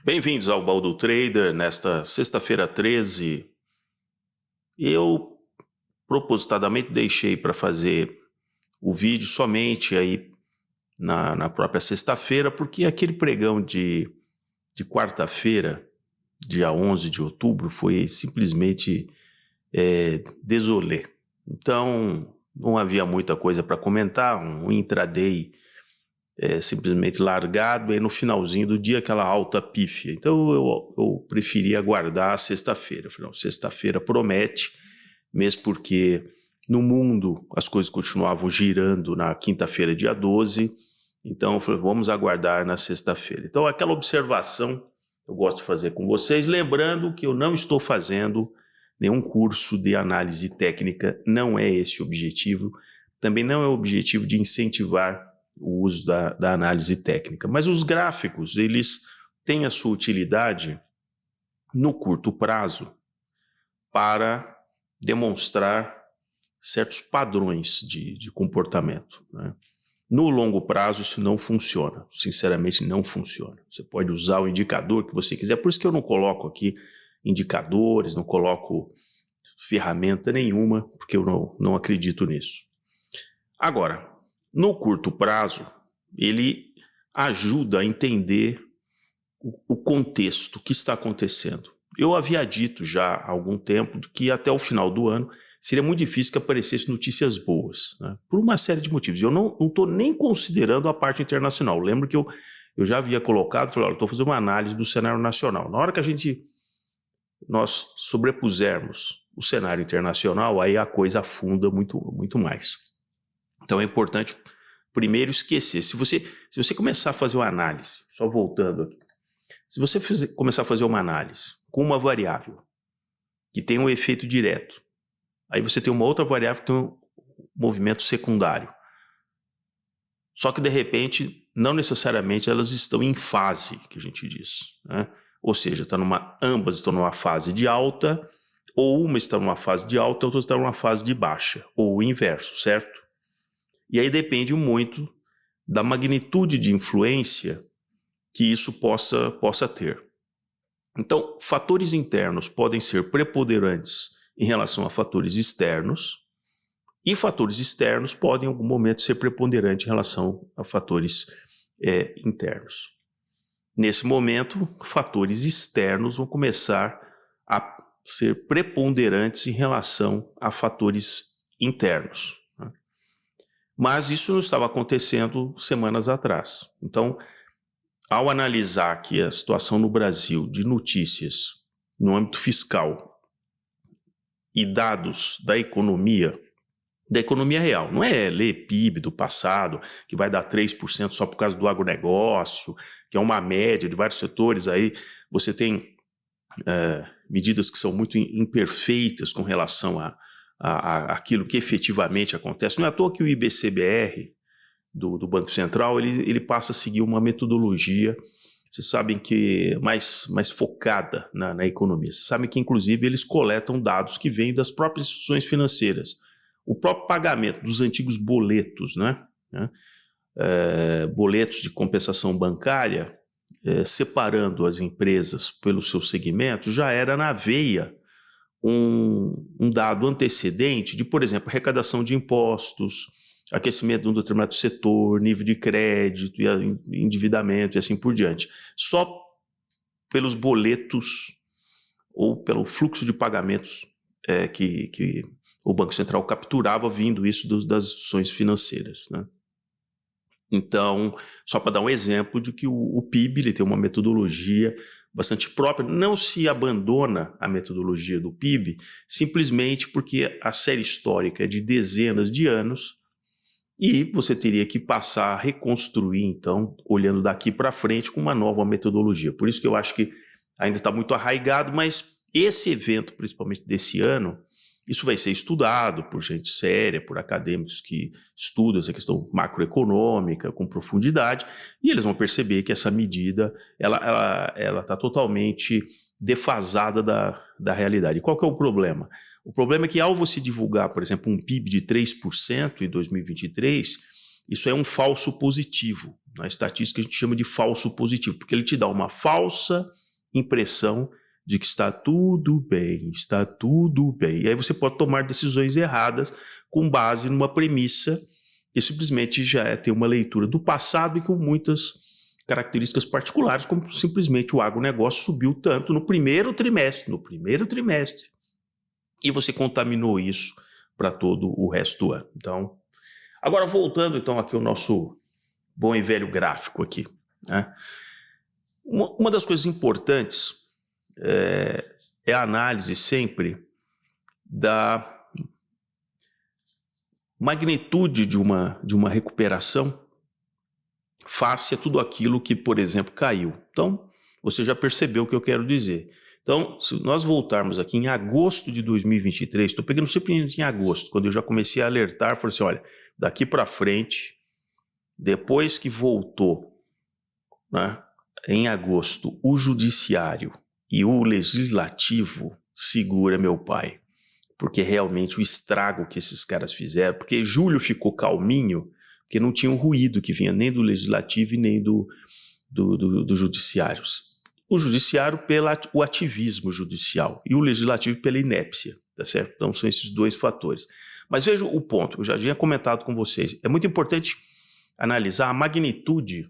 Bem-vindos ao Baú do Trader. Nesta sexta-feira 13, eu propositadamente deixei para fazer o vídeo somente aí na própria sexta-feira, porque aquele pregão de quarta-feira, dia 11 de outubro, foi simplesmente désolé. Então, não havia muita coisa para comentar, um intraday simplesmente largado, e no finalzinho do dia aquela alta pífia. Então eu preferi aguardar a sexta-feira. Falei, não, sexta-feira promete, mesmo porque no mundo as coisas continuavam girando na quinta-feira, dia 12, então eu falei, vamos aguardar na sexta-feira. Então aquela observação eu gosto de fazer com vocês, lembrando que eu não estou fazendo nenhum curso de análise técnica, não é esse o objetivo, também não é o objetivo de incentivar o uso da análise técnica. Mas os gráficos, eles têm a sua utilidade no curto prazo para demonstrar certos padrões de comportamento, né? No longo prazo isso não funciona, sinceramente não funciona. Você pode usar o indicador que você quiser, por isso que eu não coloco aqui indicadores, não coloco ferramenta nenhuma, porque eu não acredito nisso. Agora, no curto prazo, ele ajuda a entender o contexto, o que está acontecendo. Eu havia dito já há algum tempo que até o final do ano seria muito difícil que aparecessem notícias boas, né? Por uma série de motivos. Eu não estou nem considerando a parte internacional. Lembro que eu já havia colocado, falei, olha, estou fazendo uma análise do cenário nacional. Na hora que nós sobrepusermos o cenário internacional, aí a coisa afunda muito, muito mais. Então é importante primeiro esquecer. Se você começar a fazer uma análise, só voltando aqui, se você começar a fazer uma análise com uma variável que tem um efeito direto, aí você tem uma outra variável que tem um movimento secundário. Só que de repente, não necessariamente elas estão em fase, que a gente diz, né? Ou seja, ambas estão numa fase de alta, ou uma está numa fase de alta, outra está numa fase de baixa, ou o inverso, certo? E aí depende muito da magnitude de influência que isso possa ter. Então, fatores internos podem ser preponderantes em relação a fatores externos, e fatores externos podem, em algum momento, ser preponderantes em relação a fatores internos. Nesse momento, fatores externos vão começar a ser preponderantes em relação a fatores internos. Mas isso não estava acontecendo semanas atrás. Então, ao analisar aqui a situação no Brasil de notícias no âmbito fiscal e dados da economia real, não é ler PIB do passado, que vai dar 3% só por causa do agronegócio, que é uma média de vários setores, aí você tem medidas que são muito imperfeitas com relação aquilo que efetivamente acontece. Não é à toa que o IBCBR do Banco Central ele passa a seguir uma metodologia, vocês sabem que mais focada na economia. Vocês sabem que inclusive eles coletam dados que vêm das próprias instituições financeiras. O próprio pagamento dos antigos boletos, né? Boletos de compensação bancária, separando as empresas pelos seus segmentos, já era na veia um dado antecedente de, por exemplo, arrecadação de impostos, aquecimento de um determinado setor, nível de crédito, e endividamento e assim por diante. Só pelos boletos ou pelo fluxo de pagamentos que o Banco Central capturava vindo isso das instituições financeiras, né? Então, só para dar um exemplo de que o PIB ele tem uma metodologia bastante própria, não se abandona a metodologia do PIB simplesmente porque a série histórica é de dezenas de anos e você teria que passar a reconstruir, então, olhando daqui para frente com uma nova metodologia. Por isso que eu acho que ainda está muito arraigado, mas esse evento, principalmente desse ano, isso vai ser estudado por gente séria, por acadêmicos que estudam essa questão macroeconômica com profundidade, e eles vão perceber que essa medida ela está totalmente defasada da realidade. E qual que é o problema? O problema é que ao você divulgar, por exemplo, um PIB de 3% em 2023, isso é um falso positivo. Na estatística a gente chama de falso positivo, porque ele te dá uma falsa impressão de que está tudo bem, está tudo bem. E aí você pode tomar decisões erradas com base numa premissa que simplesmente tem uma leitura do passado e com muitas características particulares, como simplesmente o agronegócio subiu tanto no primeiro trimestre, e você contaminou isso para todo o resto do ano. Então, agora voltando então aqui ao nosso bom e velho gráfico aqui, né? Uma das coisas importantes é a análise sempre da magnitude de uma recuperação face a tudo aquilo que, por exemplo, caiu. Então, você já percebeu o que eu quero dizer. Então, se nós voltarmos aqui em agosto de 2023, estou pegando sempre em agosto, quando eu já comecei a alertar, falei assim, olha, daqui para frente, depois que voltou, né, em agosto, o judiciário e o legislativo, segura meu pai, porque realmente o estrago que esses caras fizeram, porque julho ficou calminho, porque não tinha um ruído que vinha nem do legislativo e nem do judiciário. O judiciário pelo ativismo judicial e o legislativo pela inépcia, tá certo? Então são esses dois fatores. Mas veja o ponto, eu já tinha comentado com vocês, é muito importante analisar a magnitude,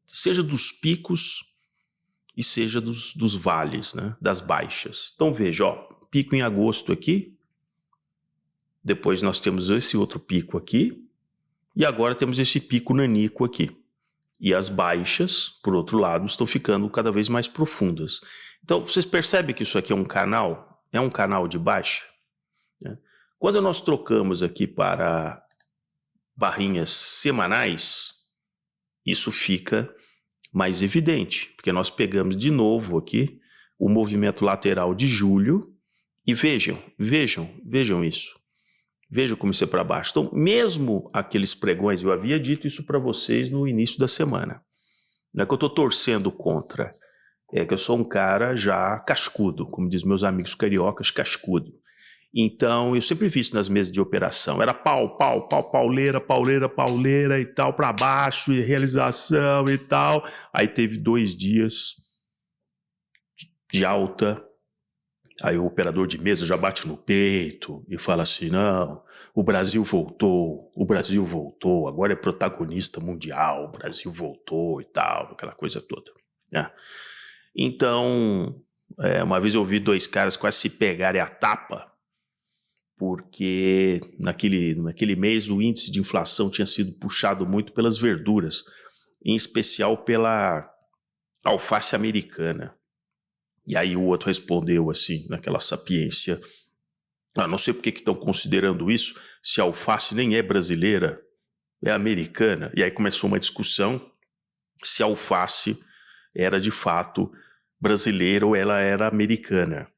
seja dos picos e seja dos vales, né? Das baixas. Então veja, ó, pico em agosto aqui, depois nós temos esse outro pico aqui, e agora temos esse pico nanico aqui. E as baixas, por outro lado, estão ficando cada vez mais profundas. Então, vocês percebem que isso aqui é um canal de baixa? Né? Quando nós trocamos aqui para barrinhas semanais, isso fica mais evidente, porque nós pegamos de novo aqui o movimento lateral de julho e vejam isso. Vejam como isso é para baixo. Então, mesmo aqueles pregões, eu havia dito isso para vocês no início da semana. Não é que eu estou torcendo contra, é que eu sou um cara já cascudo, como dizem meus amigos cariocas, cascudo. Então, eu sempre vi isso nas mesas de operação. Era pauleira e tal, para baixo, e realização e tal. Aí teve 2 dias de alta. Aí o operador de mesa já bate no peito e fala assim, não, o Brasil voltou, agora é protagonista mundial, o Brasil voltou e tal, aquela coisa toda. Né? Então, uma vez eu ouvi 2 caras quase se pegarem a tapa, porque naquele mês o índice de inflação tinha sido puxado muito pelas verduras, em especial pela alface americana. E aí o outro respondeu assim, naquela sapiência, não sei por que estão considerando isso, se a alface nem é brasileira, é americana. E aí começou uma discussão se a alface era de fato brasileira ou ela era americana.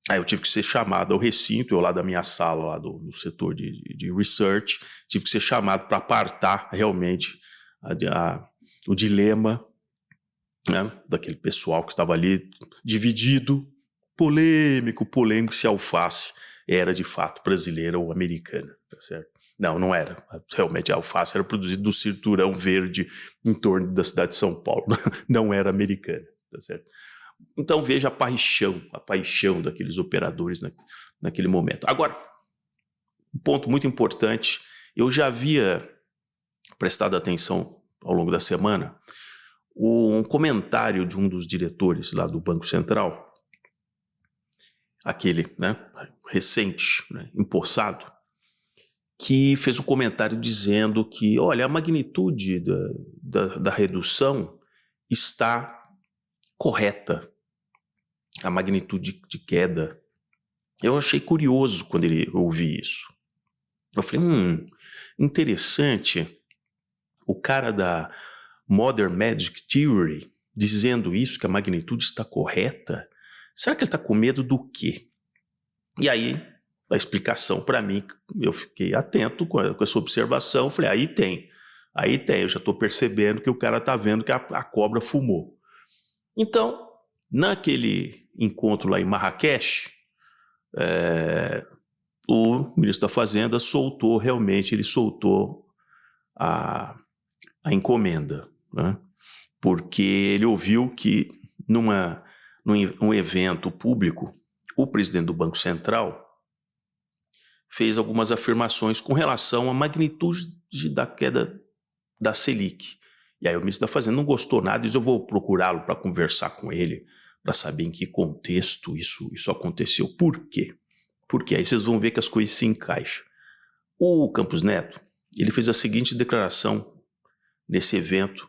Aí eu tive que ser chamado ao recinto, eu lá da minha sala, lá no setor de research, tive que ser chamado para apartar realmente o dilema, né, daquele pessoal que estava ali dividido, polêmico se a alface era de fato brasileira ou americana, tá certo? Não era. Realmente a alface era produzida do cinturão verde em torno da cidade de São Paulo, não era americana, tá certo? Então veja a paixão daqueles operadores naquele momento. Agora, um ponto muito importante, eu já havia prestado atenção ao longo da semana, um comentário de um dos diretores lá do Banco Central, aquele, né, recente, né, empossado, que fez um comentário dizendo que, olha, a magnitude da redução está correta, a magnitude de queda. Eu achei curioso quando eu ouvi isso. Eu falei, interessante, o cara da Modern Magic Theory dizendo isso, que a magnitude está correta, será que ele está com medo do quê? E aí, a explicação para mim, eu fiquei atento com essa observação, falei, aí tem, eu já estou percebendo que o cara está vendo que a cobra fumou. Então, naquele encontro lá em Marrakech, o ministro da Fazenda soltou a a encomenda, né? Porque ele ouviu que num evento público, o presidente do Banco Central fez algumas afirmações com relação à magnitude da queda da Selic. E aí o ministro da Fazenda não gostou nada e disse, eu vou procurá-lo para conversar com ele, para saber em que contexto isso aconteceu. Por quê? Porque aí vocês vão ver que as coisas se encaixam. O Campos Neto, ele fez a seguinte declaração nesse evento,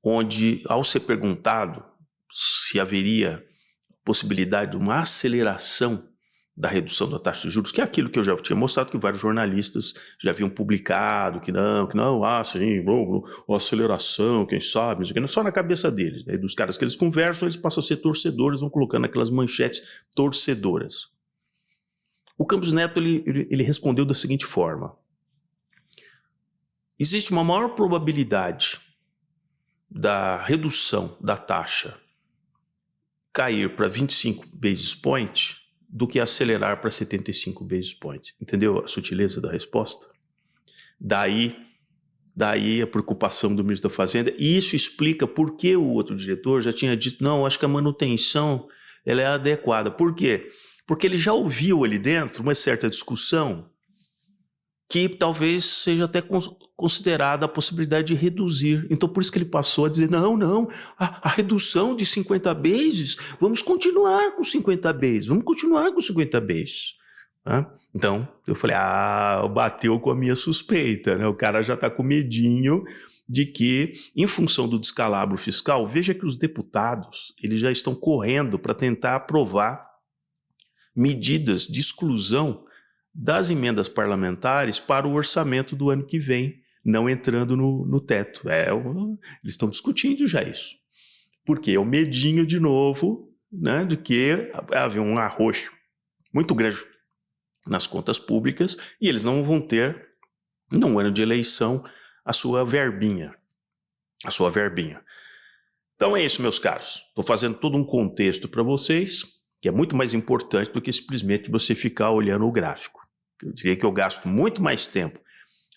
onde, ao ser perguntado se haveria possibilidade de uma aceleração da redução da taxa de juros, que é aquilo que eu já tinha mostrado, que vários jornalistas já haviam publicado, que não, sim, aceleração, quem sabe, só na cabeça deles, né? Dos caras que eles conversam, eles passam a ser torcedores, vão colocando aquelas manchetes torcedoras. O Campos Neto, ele respondeu da seguinte forma: existe uma maior probabilidade da redução da taxa cair para 25 basis points do que acelerar para 75 basis points. Entendeu a sutileza da resposta? Daí a preocupação do ministro da Fazenda. E isso explica por que o outro diretor já tinha dito, não, acho que a manutenção ela é adequada. Por quê? Porque ele já ouviu ali dentro uma certa discussão que talvez seja até considerada a possibilidade de reduzir. Então, por isso que ele passou a dizer, não, a redução de 50 bases, vamos continuar com 50 bases, Né? Então, eu falei, bateu com a minha suspeita, né? O cara já está com medinho de que, em função do descalabro fiscal, veja que os deputados, eles já estão correndo para tentar aprovar medidas de exclusão das emendas para o orçamento do ano que vem, não entrando no teto. Eles estão discutindo já isso. Por quê? É o medinho, de novo, né, de que havia um arroxo muito grande nas contas públicas e eles não vão ter, num ano de eleição, a sua verbinha. Então é isso, meus caros. Estou fazendo todo um contexto para vocês, que é muito mais importante do que simplesmente você ficar olhando o gráfico. Eu diria que eu gasto muito mais tempo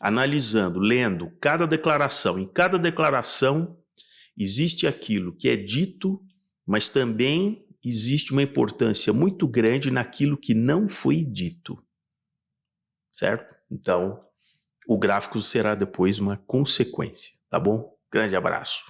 analisando, lendo cada declaração. Em cada declaração existe aquilo que é dito, mas também existe uma importância muito grande naquilo que não foi dito. Certo? Então, o gráfico será depois uma consequência, tá bom? Grande abraço.